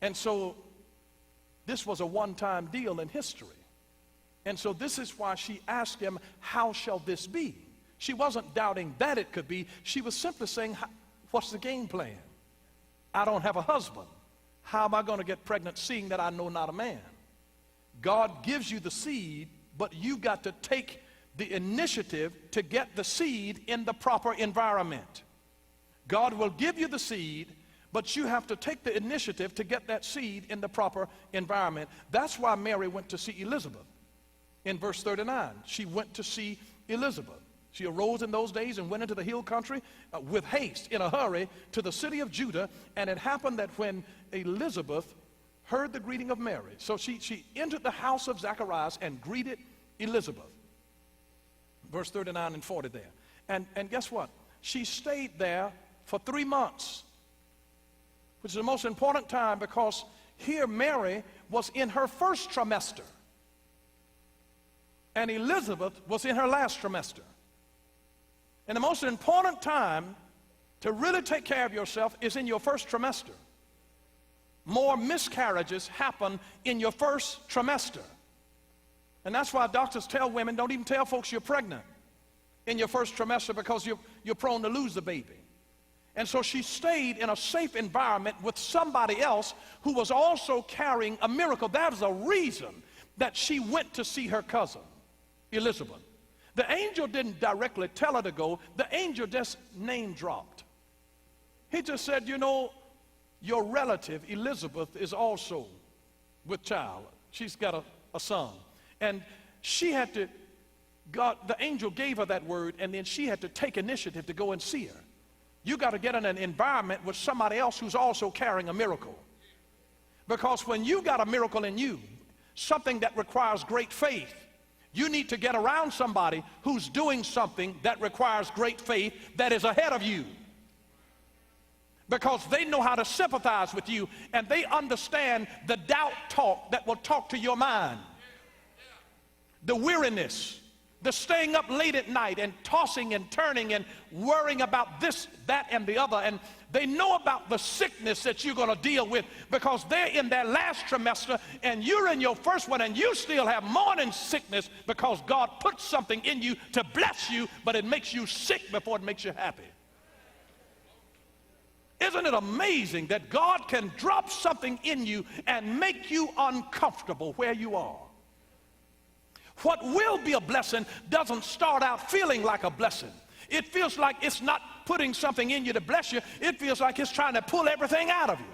And so this was a one-time deal in history. And so this is why she asked him, how shall this be? She wasn't doubting that it could be. She was simply saying, what's the game plan? I don't have a husband. How am I going to get pregnant seeing that I know not a man? God gives you the seed, but you got to take the initiative to get the seed in the proper environment. God will give you the seed, but you have to take the initiative to get that seed in the proper environment. That's why Mary went to see Elizabeth. In verse 39, she went to see Elizabeth. She arose in those days and went into the hill country with haste, in a hurry, to the city of Judah. And it happened that when Elizabeth heard the greeting of Mary, so she entered the house of Zacharias and greeted Elizabeth. Verse 39 and 40 there. And guess what? She stayed there for 3 months, which is the most important time, because here Mary was in her first trimester and Elizabeth was in her last trimester. And the most important time to really take care of yourself is in your first trimester. More miscarriages happen in your first trimester. And that's why doctors tell women, don't even tell folks you're pregnant in your first trimester, because you're prone to lose the baby. And so she stayed in a safe environment with somebody else who was also carrying a miracle. That is a reason that she went to see her cousin, Elizabeth. The angel didn't directly tell her to go. The angel just name dropped. He just said, you know, your relative Elizabeth is also with child. She's got a son. And she had to, the angel gave her that word, and then she had to take initiative to go and see her. You got to get in an environment with somebody else who's also carrying a miracle. Because when you got a miracle in you, something that requires great faith, you need to get around somebody who's doing something that requires great faith that is ahead of you. Because they know how to sympathize with you, and they understand the doubt talk that will talk to your mind. The weariness, the staying up late at night and tossing and turning and worrying about this, that, and the other. And they know about the sickness that you're going to deal with, because they're in their last trimester and you're in your first one, and you still have morning sickness because God put something in you to bless you, but it makes you sick before it makes you happy. Isn't it amazing that God can drop something in you and make you uncomfortable where you are? What will be a blessing doesn't start out feeling like a blessing. It feels like it's not putting something in you to bless you. It feels like it's trying to pull everything out of you.